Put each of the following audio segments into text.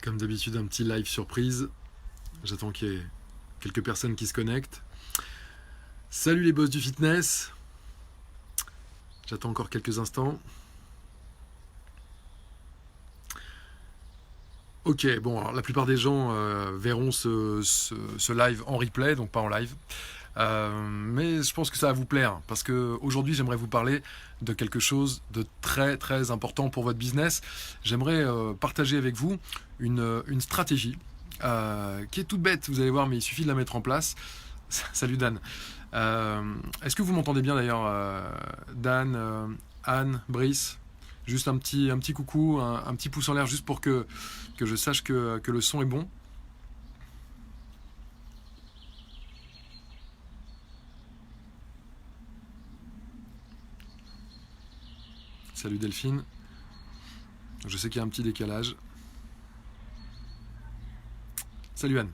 Comme d'habitude, un petit live surprise. J'attends qu'il y ait quelques personnes qui se connectent. Salut les boss du fitness. J'attends encore quelques instants. Ok, bon, alors, la plupart des gens verront ce live en replay, donc pas en live. Mais je pense que ça va vous plaire, parce que aujourd'hui j'aimerais vous parler de quelque chose de très très important pour votre business. J'aimerais partager avec vous une stratégie qui est toute bête, vous allez voir, mais il suffit de la mettre en place. Salut Dan. Est-ce que vous m'entendez bien d'ailleurs, Dan, Anne, Brice? Juste un petit coucou, un petit pouce en l'air juste pour que je sache que le son est bon. Salut Delphine. Je sais qu'il y a un petit décalage. Salut Anne.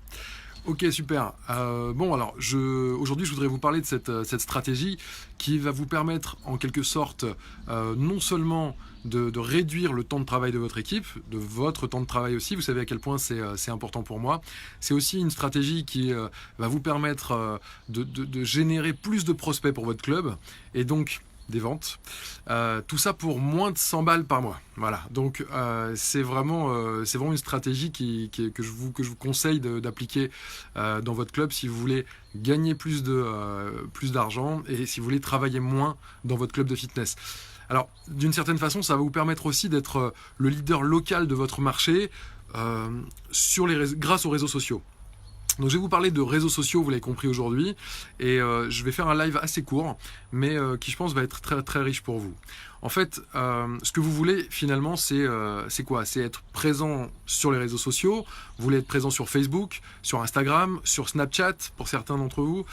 Ok, super. Bon, alors, aujourd'hui, je voudrais vous parler de cette stratégie qui va vous permettre, en quelque sorte, non seulement de réduire le temps de travail de votre équipe, de votre temps de travail aussi, vous savez à quel point c'est important pour moi, c'est aussi une stratégie qui va vous permettre de générer plus de prospects pour votre club, et donc des ventes. Tout ça pour moins de 100 balles par mois. Voilà. Donc c'est vraiment une stratégie que je vous conseille d'appliquer dans votre club si vous voulez gagner plus d'argent et si vous voulez travailler moins dans votre club de fitness. Alors, d'une certaine façon, ça va vous permettre aussi d'être le leader local de votre marché grâce aux réseaux sociaux. Donc je vais vous parler de réseaux sociaux, vous l'avez compris aujourd'hui, et je vais faire un live assez court, mais qui je pense va être très très riche pour vous. En fait, ce que vous voulez finalement, c'est quoi? C'est être présent sur les réseaux sociaux, vous voulez être présent sur Facebook, sur Instagram, sur Snapchat, pour certains d'entre vous,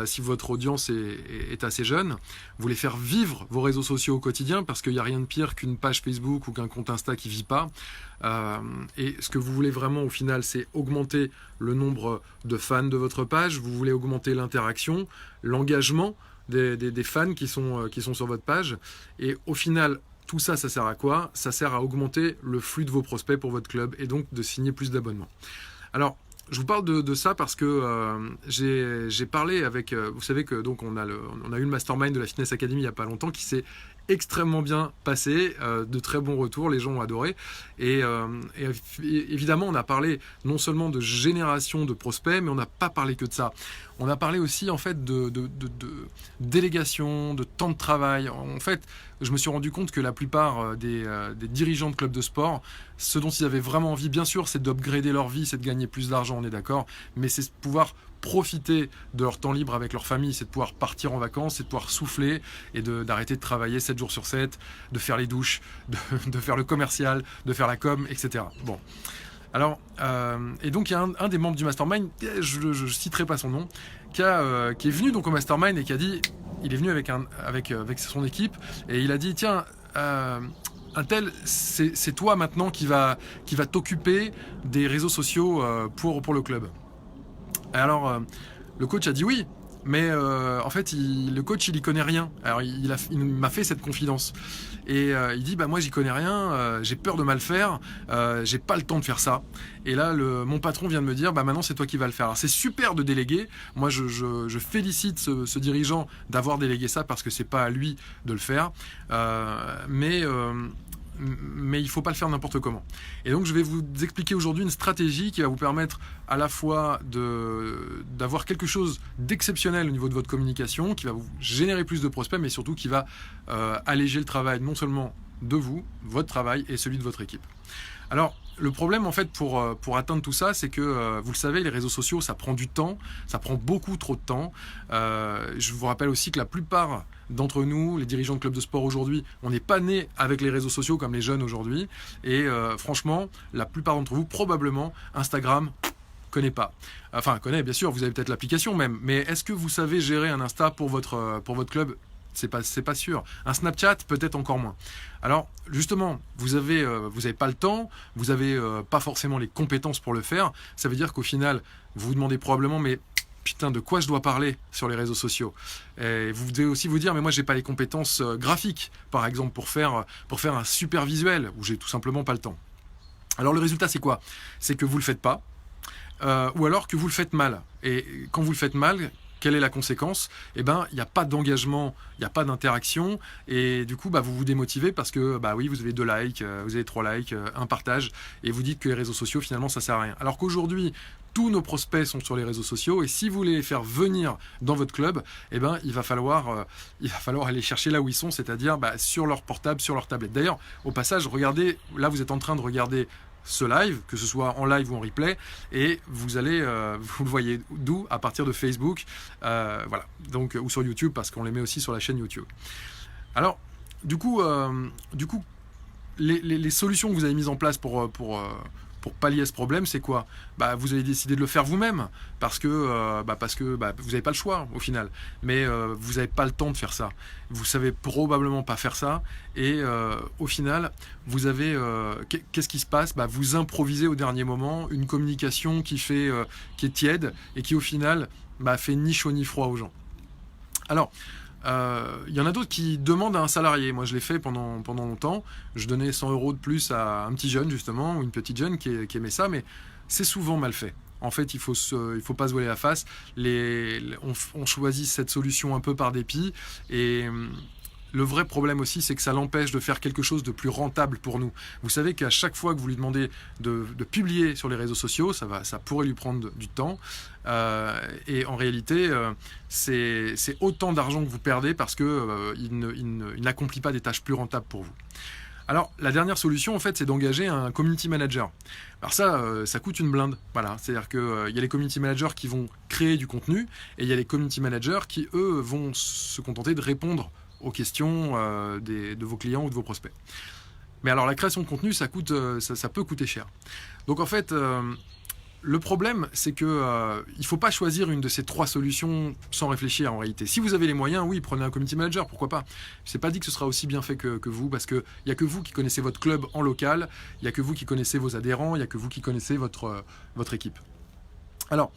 si votre audience est assez jeune. Vous voulez faire vivre vos réseaux sociaux au quotidien, parce qu'il n'y a rien de pire qu'une page Facebook ou qu'un compte Insta qui ne vit pas. Et ce que vous voulez vraiment au final, c'est augmenter le nombre de fans de votre page, vous voulez augmenter l'interaction, l'engagement des fans qui sont sur votre page. Et au final, tout ça, ça sert à quoi? Ça sert à augmenter le flux de vos prospects pour votre club et donc de signer plus d'abonnements. Alors, je vous parle de ça parce que j'ai parlé avec... vous savez que donc on a eu le mastermind de la Fitness Academy il n'y a pas longtemps qui s'est extrêmement bien passé, de très bons retours, les gens ont adoré. Et évidemment, on a parlé non seulement de génération de prospects, mais on n'a pas parlé que de ça. On a parlé aussi en fait de délégation, de temps de travail. En fait, je me suis rendu compte que la plupart des dirigeants de clubs de sport, ce dont ils avaient vraiment envie, bien sûr, c'est d'upgrader leur vie, c'est de gagner plus d'argent, on est d'accord, mais c'est de pouvoir profiter de leur temps libre avec leur famille, c'est de pouvoir partir en vacances, c'est de pouvoir souffler et d'arrêter de travailler 7 jours sur 7, de faire les douches, de faire le commercial, de faire la com, etc. Bon. Alors, et donc il y a un des membres du mastermind, je ne citerai pas son nom, qui est venu donc au mastermind et qui a dit, il est venu avec son équipe et il a dit tiens, un tel, c'est toi maintenant qui va t'occuper des réseaux sociaux pour le club. Alors, le coach a dit oui, mais en fait, le coach, il y connaît rien. Alors, il m'a fait cette confidence. Et il dit, bah moi, j'y connais rien, j'ai peur de mal faire, j'ai pas le temps de faire ça. Et là, mon patron vient de me dire, bah maintenant, c'est toi qui vas le faire. Alors, c'est super de déléguer. Moi, je félicite ce dirigeant d'avoir délégué ça parce que c'est pas à lui de le faire. Mais il ne faut pas le faire n'importe comment. Et donc je vais vous expliquer aujourd'hui une stratégie qui va vous permettre à la fois d'avoir quelque chose d'exceptionnel au niveau de votre communication, qui va vous générer plus de prospects, mais surtout qui va alléger le travail non seulement de vous, votre travail et celui de votre équipe. Alors, le problème en fait pour atteindre tout ça, c'est que vous le savez, les réseaux sociaux, ça prend du temps, ça prend beaucoup trop de temps. Je vous rappelle aussi que la plupart d'entre nous, les dirigeants de clubs de sport aujourd'hui, on n'est pas nés avec les réseaux sociaux comme les jeunes aujourd'hui. Et franchement, la plupart d'entre vous, probablement, Instagram, connaît pas. Enfin, connaît bien sûr, vous avez peut-être l'application même, mais est-ce que vous savez gérer un Insta pour votre club? C'est pas sûr. Un Snapchat, peut-être encore moins. Alors, justement, vous avez pas le temps, vous avez pas forcément les compétences pour le faire. Ça veut dire qu'au final, vous vous demandez probablement, mais putain, de quoi je dois parler sur les réseaux sociaux? Et vous devez aussi vous dire, mais moi, j'ai pas les compétences graphiques, par exemple, pour faire un super visuel, ou j'ai tout simplement pas le temps. Alors le résultat, c'est quoi? C'est que vous ne le faites pas, ou alors que vous le faites mal. Et quand vous le faites mal, quelle est la conséquence? Eh ben, il n'y a pas d'engagement, il n'y a pas d'interaction, et du coup, vous vous démotivez parce que, oui, vous avez 2 likes, vous avez 3 likes, un partage, et vous dites que les réseaux sociaux, finalement, ça sert à rien. Alors qu'aujourd'hui, tous nos prospects sont sur les réseaux sociaux, et si vous voulez les faire venir dans votre club, eh ben, il va falloir aller chercher là où ils sont, c'est-à-dire sur leur portable, sur leur tablette. D'ailleurs, au passage, regardez, là, vous êtes en train de regarder ce live, que ce soit en live ou en replay, et vous allez, vous le voyez d'où? À partir de Facebook, voilà, donc, ou sur YouTube, parce qu'on les met aussi sur la chaîne YouTube. Alors, du coup, les solutions que vous avez mises en place pour pallier à ce problème, c'est quoi? Vous avez décidé de le faire vous-même, parce que vous n'avez pas le choix au final. Mais vous n'avez pas le temps de faire ça. Vous savez probablement pas faire ça. Et au final, vous avez qu'est-ce qui se passe? Vous improvisez au dernier moment une communication qui est tiède et qui au final fait ni chaud ni froid aux gens. Alors, il y en a d'autres qui demandent à un salarié. Moi, je l'ai fait pendant longtemps. Je donnais 100 € de plus à un petit jeune, justement, ou une petite jeune qui aimait ça, mais c'est souvent mal fait. En fait, il faut pas se voiler la face. On choisit cette solution un peu par dépit, et le vrai problème aussi, c'est que ça l'empêche de faire quelque chose de plus rentable pour nous. Vous savez qu'à chaque fois que vous lui demandez de publier sur les réseaux sociaux, ça pourrait lui prendre du temps. Et en réalité, c'est autant d'argent que vous perdez parce qu'il n'accomplit pas des tâches plus rentables pour vous. Alors, la dernière solution, en fait, c'est d'engager un community manager. Alors ça coûte une blinde. Voilà, c'est-à-dire qu'il y a les community managers qui vont créer du contenu, et il y a les community managers qui, eux, vont se contenter de répondre aux questions de vos clients ou de vos prospects. Mais alors la création de contenu, ça peut coûter cher. Donc en fait, le problème, c'est que il ne faut pas choisir une de ces 3 solutions sans réfléchir en réalité. Si vous avez les moyens, oui, prenez un community manager, pourquoi pas. Je n'ai pas dit que ce sera aussi bien fait que vous, parce qu'il n'y a que vous qui connaissez votre club en local, il n'y a que vous qui connaissez vos adhérents, il n'y a que vous qui connaissez votre équipe. Alors,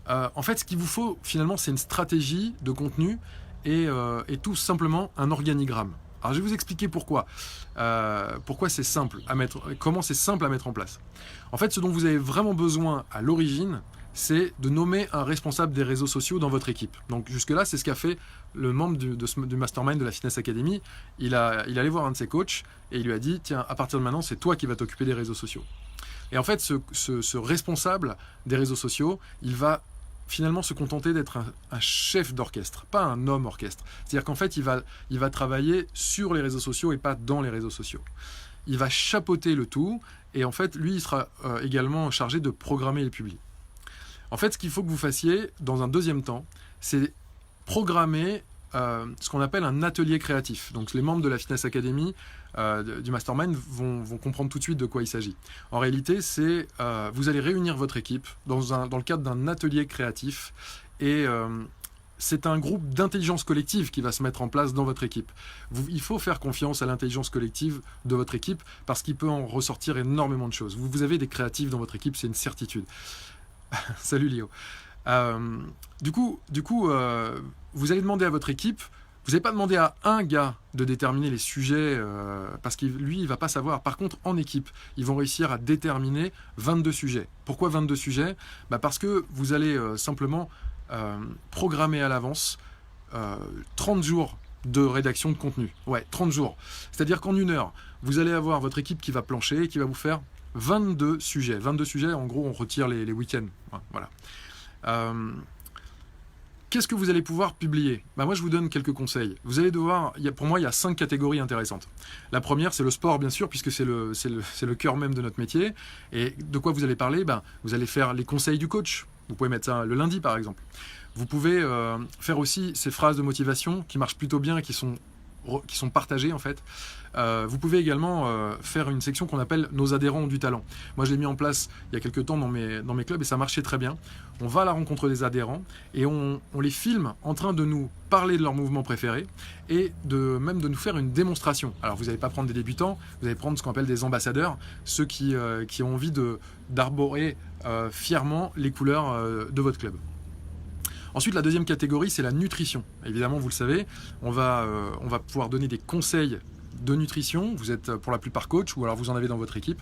en fait, ce qu'il vous faut finalement, c'est une stratégie de contenu et tout simplement un organigramme. Alors je vais vous expliquer pourquoi c'est simple à mettre, comment c'est simple à mettre en place. En fait, ce dont vous avez vraiment besoin à l'origine, c'est de nommer un responsable des réseaux sociaux dans votre équipe. Donc jusque-là, c'est ce qu'a fait le membre du mastermind de la Fitness Academy. Il est allé voir un de ses coachs et il lui a dit, tiens, à partir de maintenant, c'est toi qui vas t'occuper des réseaux sociaux. Et en fait, ce responsable des réseaux sociaux, il va finalement se contenter d'être un chef d'orchestre, pas un homme orchestre. C'est-à-dire qu'en fait, il va travailler sur les réseaux sociaux et pas dans les réseaux sociaux. Il va chapeauter le tout, et en fait, lui, il sera également chargé de programmer et publier. En fait, ce qu'il faut que vous fassiez dans un deuxième temps, c'est programmer ce qu'on appelle un atelier créatif. Donc les membres de la Fitness Academy, du Mastermind, vont comprendre tout de suite de quoi il s'agit. En réalité, c'est vous allez réunir votre équipe dans le cadre d'un atelier créatif, et c'est un groupe d'intelligence collective qui va se mettre en place dans votre équipe. Il faut faire confiance à l'intelligence collective de votre équipe parce qu'il peut en ressortir énormément de choses. Vous avez des créatifs dans votre équipe, c'est une certitude. Salut Léo. Du coup, vous allez demander à votre équipe, vous n'allez pas demander à un gars de déterminer les sujets parce que lui, il ne va pas savoir. Par contre, en équipe, ils vont réussir à déterminer 22 sujets. Pourquoi 22 sujets? Parce que vous allez simplement programmer à l'avance 30 jours de rédaction de contenu. Ouais, 30 jours. C'est-à-dire qu'en 1 heure, vous allez avoir votre équipe qui va plancher et qui va vous faire 22 sujets. 22 sujets, en gros, on retire les week-ends. Voilà. Qu'est-ce que vous allez pouvoir publier? Moi, je vous donne quelques conseils. Vous allez devoir, pour moi, il y a 5 catégories intéressantes. La première, c'est le sport, bien sûr, puisque c'est le cœur même de notre métier. Et de quoi vous allez parler? Vous allez faire les conseils du coach. Vous pouvez mettre ça le lundi, par exemple. Vous pouvez faire aussi ces phrases de motivation qui marchent plutôt bien et qui sont partagées, en fait. Vous pouvez également faire une section qu'on appelle nos adhérents ont du talent. Moi, je l'ai mis en place il y a quelques temps dans mes clubs et ça marchait très bien. On va à la rencontre des adhérents et on les filme en train de nous parler de leur mouvement préféré et même de nous faire une démonstration. Alors, vous n'allez pas prendre des débutants, vous allez prendre ce qu'on appelle des ambassadeurs, ceux qui ont envie d'arborer fièrement les couleurs de votre club. Ensuite, la deuxième catégorie, c'est la nutrition. Évidemment, vous le savez, on va pouvoir donner des conseils de nutrition. Vous êtes pour la plupart coach ou alors vous en avez dans votre équipe.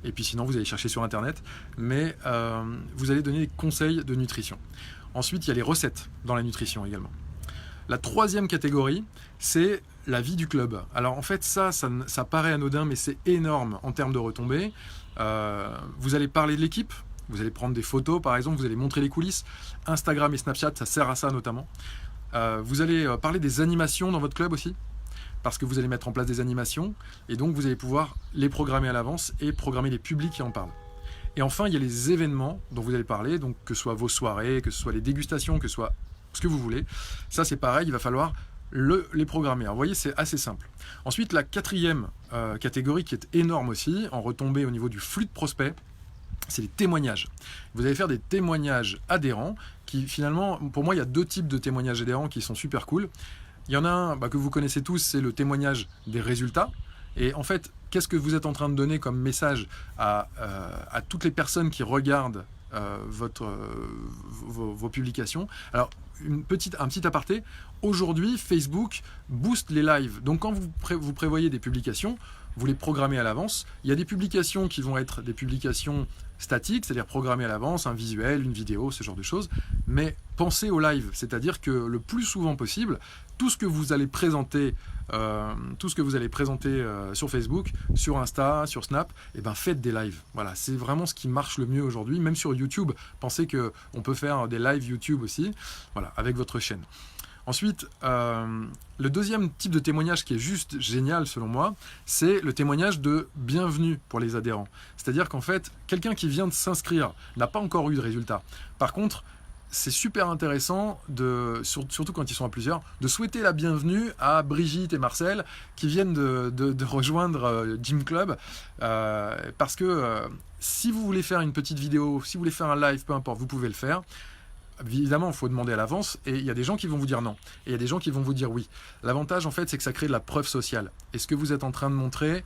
et puis sinon vous allez chercher sur internet, mais vous allez donner des conseils de nutrition. Ensuite, il y a les recettes dans la nutrition également. La troisième catégorie, c'est la vie du club. Alors en fait, ça paraît anodin, mais c'est énorme en termes de retombées. Vous allez parler de l'équipe, vous allez prendre des photos par exemple, vous allez montrer les coulisses. Instagram et Snapchat, ça sert à ça notamment. Vous allez parler des animations dans votre club aussi, parce que vous allez mettre en place des animations, et donc vous allez pouvoir les programmer à l'avance et programmer les publics qui en parlent. Et enfin, il y a les événements dont vous allez parler, donc que ce soit vos soirées, que ce soit les dégustations, que ce soit ce que vous voulez. Ça, c'est pareil, il va falloir les programmer. Alors, vous voyez, c'est assez simple. Ensuite, la quatrième catégorie qui est énorme aussi, en retombée au niveau du flux de prospects, c'est les témoignages. Vous allez faire des témoignages adhérents qui, finalement, pour moi, il y a deux types de témoignages adhérents qui sont super cool. Il y en a un que vous connaissez tous, c'est le témoignage des résultats. Et en fait, qu'est-ce que vous êtes en train de donner comme message à toutes les personnes qui regardent vos publications? Alors, un petit aparté, aujourd'hui, Facebook booste les lives. Donc, quand vous prévoyez des publications, vous les programmez à l'avance. Il y a des publications qui vont être des publications statiques, c'est-à-dire programmées à l'avance, un visuel, une vidéo, ce genre de choses. Mais pensez au live, c'est-à-dire que le plus souvent possible, tout ce que vous allez présenter, sur Facebook, sur Insta, sur Snap, faites des lives. Voilà, c'est vraiment ce qui marche le mieux aujourd'hui. Même sur YouTube, pensez qu'on peut faire des lives YouTube aussi, voilà, avec votre chaîne. Ensuite, le deuxième type de témoignage qui est juste génial selon moi, c'est le témoignage de bienvenue pour les adhérents. C'est-à-dire qu'en fait, quelqu'un qui vient de s'inscrire n'a pas encore eu de résultat. Par contre, c'est super intéressant, surtout quand ils sont à plusieurs, de souhaiter la bienvenue à Brigitte et Marcel qui viennent de rejoindre Gym Club. Parce que si vous voulez faire une petite vidéo, si vous voulez faire un live, peu importe, vous pouvez le faire. Évidemment, il faut demander à l'avance et il y a des gens qui vont vous dire non et il y a des gens qui vont vous dire oui. L'avantage, en fait, c'est que ça crée de la preuve sociale. Et ce que vous êtes en train de montrer,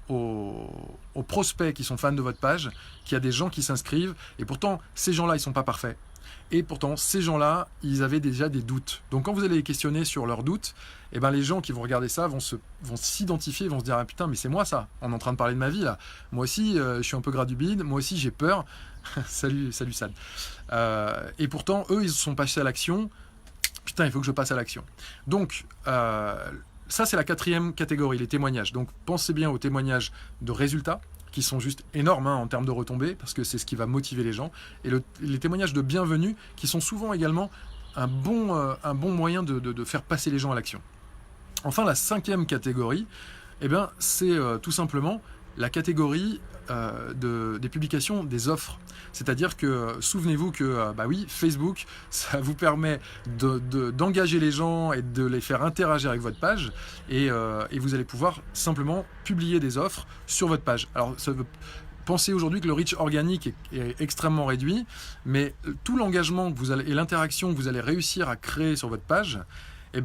aux prospects qui sont fans de votre page qu'il y a des gens qui s'inscrivent et pourtant, ces gens-là, ils ne sont pas parfaits. Et pourtant, ces gens-là, ils avaient déjà des doutes. Donc, quand vous allez les questionner sur leurs doutes, les gens qui vont regarder ça vont s'identifier, vont se dire « Ah putain, mais c'est moi ça, on est en train de parler de ma vie là. Moi aussi, je suis un peu gras du bide, moi aussi j'ai peur. » Salut Sad. Et pourtant, eux, ils sont passés à l'action. Putain, il faut que je passe à l'action. Donc, ça, c'est la quatrième catégorie, les témoignages. Donc, pensez bien aux témoignages de résultats, qui sont juste énormes en termes de retombées, parce que c'est ce qui va motiver les gens. Et les témoignages de bienvenue, qui sont souvent également un bon moyen de faire passer les gens à l'action. Enfin, la cinquième catégorie, c'est tout simplement la catégorie des publications des offres. C'est-à-dire que, souvenez-vous que, Facebook, ça vous permet d'engager les gens et de les faire interagir avec votre page et vous allez pouvoir simplement publier des offres sur votre page. Alors, pensez aujourd'hui que le reach organique est extrêmement réduit, mais tout l'engagement et l'interaction que vous allez réussir à créer sur votre page,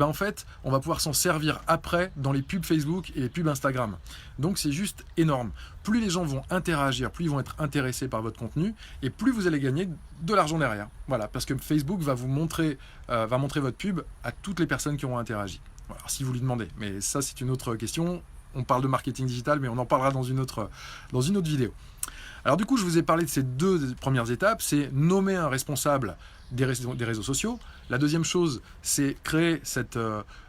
en fait, on va pouvoir s'en servir après dans les pubs Facebook et les pubs Instagram. Donc, c'est juste énorme. Plus les gens vont interagir, plus ils vont être intéressés par votre contenu et plus vous allez gagner de l'argent derrière. Voilà, parce que Facebook va montrer votre pub à toutes les personnes qui auront interagi. Voilà, si vous lui demandez. Mais ça, c'est une autre question. On parle de marketing digital, mais on en parlera dans une autre vidéo. Alors du coup, je vous ai parlé de ces deux premières étapes. C'est nommer un responsable des réseaux sociaux. La deuxième chose, c'est créer cet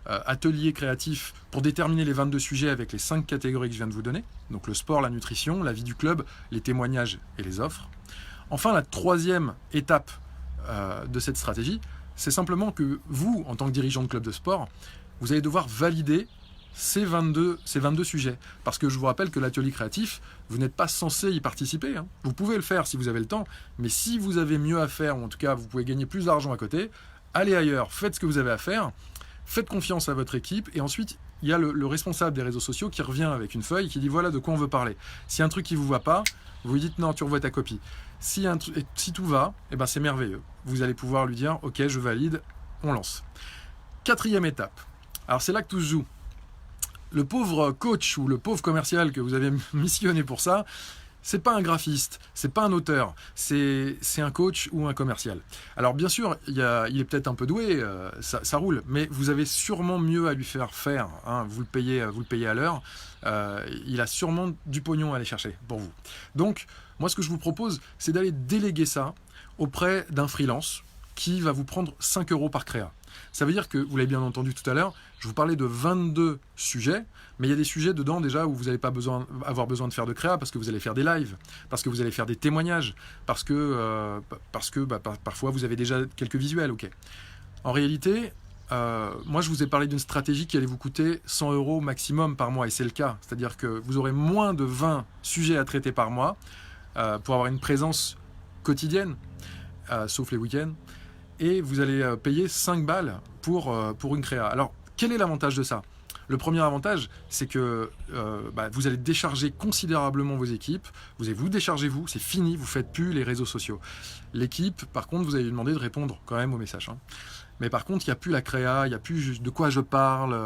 atelier créatif pour déterminer les 22 sujets avec les 5 catégories que je viens de vous donner. Donc le sport, la nutrition, la vie du club, les témoignages et les offres. Enfin, la troisième étape de cette stratégie, c'est simplement que vous, en tant que dirigeant de club de sport, vous allez devoir valider ces 22 sujets. Parce que je vous rappelle que l'atelier créatif, vous n'êtes pas censé y participer. Vous pouvez le faire si vous avez le temps, mais si vous avez mieux à faire, ou en tout cas vous pouvez gagner plus d'argent à côté, allez ailleurs, faites ce que vous avez à faire, faites confiance à votre équipe, et ensuite il y a le responsable des réseaux sociaux qui revient avec une feuille qui dit voilà de quoi on veut parler. S'il y a un truc qui ne vous va pas, vous lui dites non, tu revois ta copie. Si tout va, c'est merveilleux. Vous allez pouvoir lui dire ok, je valide, on lance. Quatrième étape. Alors c'est là que tout se joue. Le pauvre coach ou le pauvre commercial que vous avez missionné pour ça, c'est pas un graphiste, c'est pas un auteur, c'est un coach ou un commercial. Alors bien sûr, il est peut-être un peu doué, ça roule, mais vous avez sûrement mieux à lui faire faire. Hein, vous le payez à l'heure. Il a sûrement du pognon à aller chercher pour vous. Donc, moi, ce que je vous propose, c'est d'aller déléguer ça auprès d'un freelance qui va vous prendre 5 € par créa. Ça veut dire que, vous l'avez bien entendu tout à l'heure, je vous parlais de 22 sujets, mais il y a des sujets dedans déjà où vous n'allez pas avoir besoin de faire de créa parce que vous allez faire des lives, parce que vous allez faire des témoignages, parce que parfois vous avez déjà quelques visuels. Ok. En réalité, moi je vous ai parlé d'une stratégie qui allait vous coûter 100 € maximum par mois, et c'est le cas. C'est-à-dire que vous aurez moins de 20 sujets à traiter par mois pour avoir une présence quotidienne, sauf les week-ends, et vous allez payer 5 balles pour une créa. Alors, quel est l'avantage de ça ? Le premier avantage, c'est que vous allez décharger considérablement vos équipes. Vous allez vous décharger vous, c'est fini, vous ne faites plus les réseaux sociaux. L'équipe, par contre, vous allez lui demander de répondre quand même aux messages. Hein. Mais par contre, il n'y a plus la créa, il n'y a plus de quoi je parle,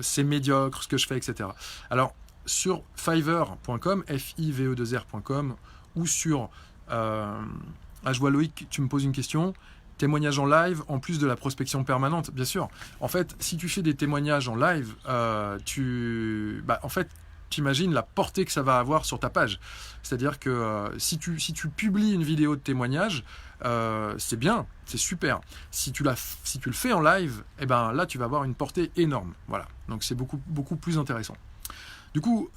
c'est médiocre ce que je fais, etc. Alors, sur fiverr.com, five2r.com, ou sur... je vois Loïc, tu me poses une question. Témoignage en live, en plus de la prospection permanente, bien sûr. En fait, si tu fais des témoignages en live, tu imagines la portée que ça va avoir sur ta page. C'est-à-dire que si tu publies une vidéo de témoignage, c'est bien, c'est super. Si tu le fais en live, là, tu vas avoir une portée énorme. Voilà. Donc, c'est beaucoup, beaucoup plus intéressant. Du coup,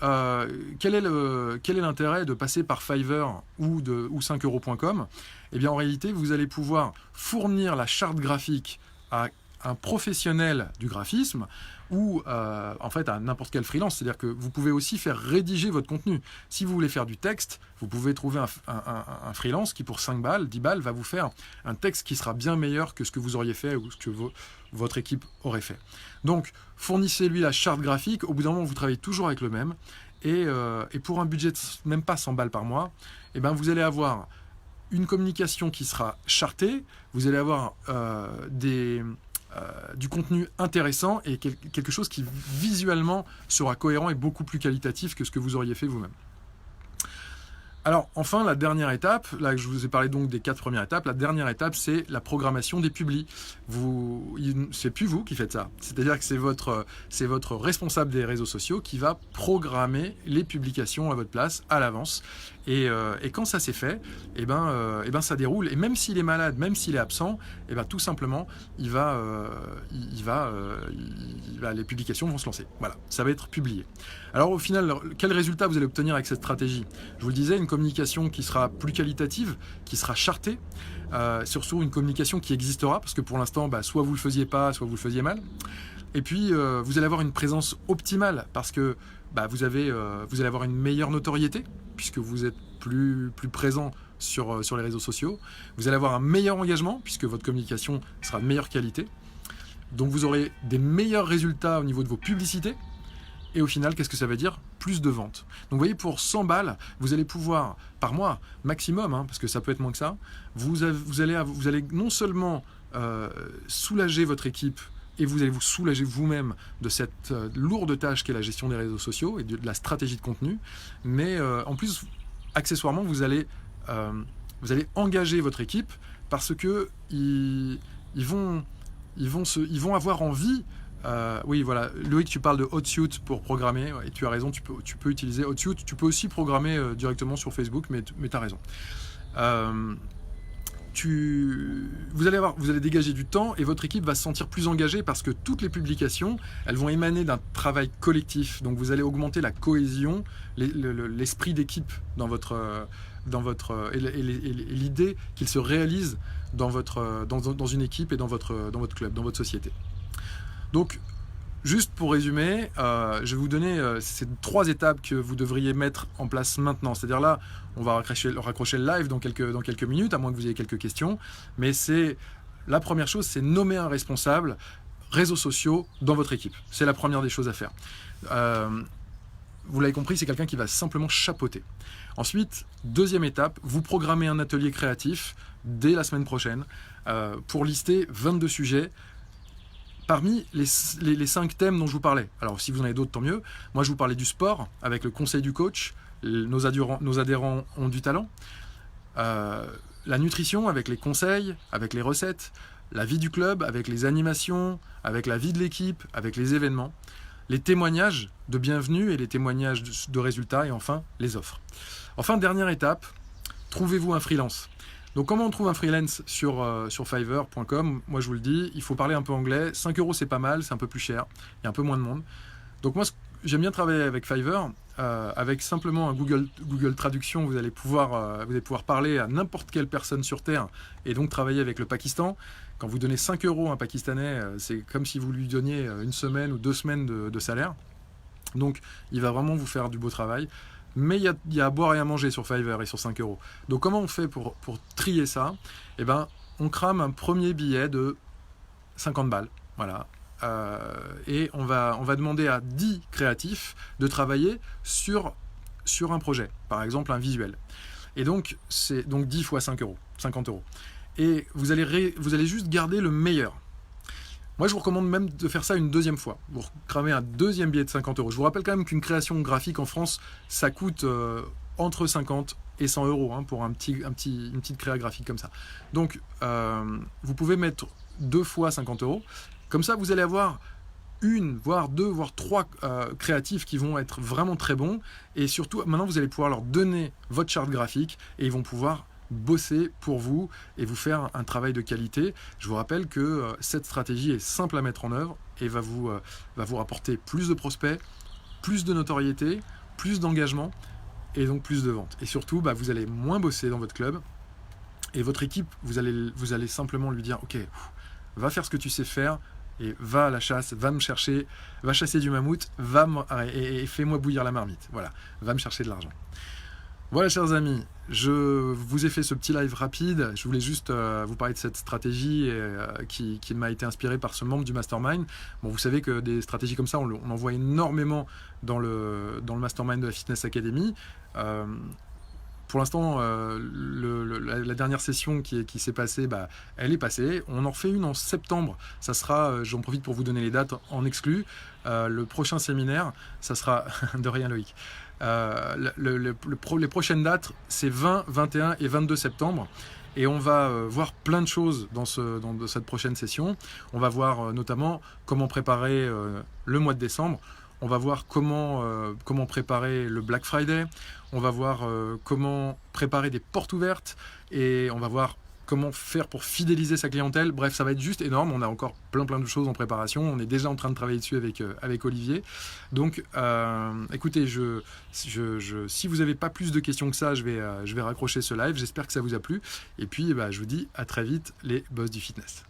quel est l'intérêt de passer par Fiverr ou 5euros.com ? Eh bien, en réalité, vous allez pouvoir fournir la charte graphique à un professionnel du graphisme ou en fait à n'importe quel freelance. C'est-à-dire que vous pouvez aussi faire rédiger votre contenu. Si vous voulez faire du texte, vous pouvez trouver un freelance qui pour 5 balles, 10 balles, va vous faire un texte qui sera bien meilleur que ce que vous auriez fait ou ce que votre équipe aurait fait. Donc, fournissez-lui la charte graphique. Au bout d'un moment, vous travaillez toujours avec le même. Et pour un budget de même pas 100 balles par mois, vous allez avoir une communication qui sera chartée, vous allez avoir du contenu intéressant et quelque chose qui visuellement sera cohérent et beaucoup plus qualitatif que ce que vous auriez fait vous-même. Alors enfin, la dernière étape, là je vous ai parlé donc des 4 premières étapes, la dernière étape c'est la programmation des publis. C'est plus vous qui faites ça, c'est-à-dire que c'est votre responsable des réseaux sociaux qui va programmer les publications à votre place à l'avance. Et quand ça s'est fait, ça déroule. Et même s'il est malade, même s'il est absent, tout simplement, les publications vont se lancer. Voilà, ça va être publié. Alors au final, quel résultat vous allez obtenir avec cette stratégie ? Je vous le disais, une communication qui sera plus qualitative, qui sera chartée, surtout une communication qui existera, parce que pour l'instant, soit vous le faisiez pas, soit vous le faisiez mal. Et puis, vous allez avoir une présence optimale, parce que vous allez avoir une meilleure notoriété, puisque vous êtes plus présent sur les réseaux sociaux. Vous allez avoir un meilleur engagement, puisque votre communication sera de meilleure qualité. Donc vous aurez des meilleurs résultats au niveau de vos publicités. Et au final, qu'est-ce que ça veut dire ? Plus de ventes. Donc vous voyez, pour 100 balles, vous allez pouvoir, par mois, maximum, parce que ça peut être moins que ça, vous allez non seulement soulager votre équipe, et vous allez vous soulager vous-même de cette lourde tâche qu'est la gestion des réseaux sociaux et de la stratégie de contenu, mais en plus, accessoirement, vous allez engager votre équipe parce que ils vont avoir envie. Oui, voilà. Loïc, tu parles de HotSuite pour programmer, et tu as raison, tu peux utiliser HotSuite. Tu peux aussi programmer directement sur Facebook, mais tu as raison. Vous allez dégager du temps et votre équipe va se sentir plus engagée parce que toutes les publications, elles vont émaner d'un travail collectif. Donc vous allez augmenter la cohésion, l'esprit d'équipe dans et l'idée qu'il se réalise dans une équipe et dans votre club, dans votre société. Donc, juste pour résumer, je vais vous donner ces 3 étapes que vous devriez mettre en place maintenant. C'est-à-dire là, on va raccrocher le live dans quelques minutes, à moins que vous ayez quelques questions. Mais la première chose, c'est nommer un responsable réseaux sociaux dans votre équipe. C'est la première des choses à faire. Vous l'avez compris, c'est quelqu'un qui va simplement chapeauter. Ensuite, deuxième étape, vous programmez un atelier créatif dès la semaine prochaine pour lister 22 sujets parmi les 5 thèmes dont je vous parlais. Alors, si vous en avez d'autres, tant mieux. Moi, je vous parlais du sport avec le conseil du coach, nos adhérents ont du talent. La nutrition avec les conseils, avec les recettes, la vie du club avec les animations, avec la vie de l'équipe, avec les événements, les témoignages de bienvenue et les témoignages de résultats et enfin les offres. Enfin, dernière étape, trouvez-vous un freelance. Donc comment on trouve un freelance sur Fiverr.com? Moi je vous le dis, il faut parler un peu anglais. 5 euros c'est pas mal, c'est un peu plus cher, il y a un peu moins de monde. Donc moi j'aime bien travailler avec Fiverr. Avec simplement un Google Traduction, vous allez pouvoir parler à n'importe quelle personne sur Terre et donc travailler avec le Pakistan. Quand vous donnez 5 euros à un Pakistanais, c'est comme si vous lui donniez une semaine ou 2 semaines de salaire. Donc il va vraiment vous faire du beau travail. Mais il y a à boire et à manger sur Fiverr et sur 5 euros. Donc comment on fait pour trier ça? Eh ben, on crame un premier billet de 50 balles. Voilà. Et on va demander à 10 créatifs de travailler sur un projet, par exemple un visuel. Et donc, c'est donc 10 fois 5 euros, 50 euros. Et vous allez juste garder le meilleur. Moi, je vous recommande même de faire ça une deuxième fois. Vous cramez un deuxième billet de 50 euros. Je vous rappelle quand même qu'une création graphique en France, ça coûte entre 50 et 100 euros pour une petite créa graphique comme ça. Donc, vous pouvez mettre 2 fois 50 euros. Comme ça, vous allez avoir une, voire deux, voire trois créatifs qui vont être vraiment très bons. Et surtout, maintenant, vous allez pouvoir leur donner votre charte graphique et ils vont pouvoir bosser pour vous et vous faire un travail de qualité. Je vous rappelle que cette stratégie est simple à mettre en œuvre et va vous rapporter plus de prospects, plus de notoriété, plus d'engagement et donc plus de ventes. Et surtout, vous allez moins bosser dans votre club et votre équipe, vous allez simplement lui dire « Ok, va faire ce que tu sais faire et va à la chasse, va me chercher, va chasser du mammouth, et fais-moi bouillir la marmite. Voilà, va me chercher de l'argent. » Voilà, chers amis, je vous ai fait ce petit live rapide. Je voulais juste vous parler de cette stratégie qui m'a été inspirée par ce membre du Mastermind. Bon, vous savez que des stratégies comme ça, on en voit énormément dans le Mastermind de la Fitness Academy. Pour l'instant, la dernière session qui s'est passée, elle est passée. On en refait une en septembre. Ça sera, j'en profite pour vous donner les dates en exclu. Le prochain séminaire, ça sera de rien Loïc. Les prochaines dates, c'est 20, 21 et 22 septembre. Et on va voir plein de choses dans cette prochaine session. On va voir notamment comment préparer le mois de décembre. On va voir comment préparer le Black Friday. On va voir comment préparer des portes ouvertes. Et on va voir comment faire pour fidéliser sa clientèle. Bref, ça va être juste énorme. On a encore plein de choses en préparation. On est déjà en train de travailler dessus avec Olivier. Donc, écoutez, si vous n'avez pas plus de questions que ça, je vais raccrocher ce live. J'espère que ça vous a plu. Et puis, je vous dis à très vite, les boss du fitness.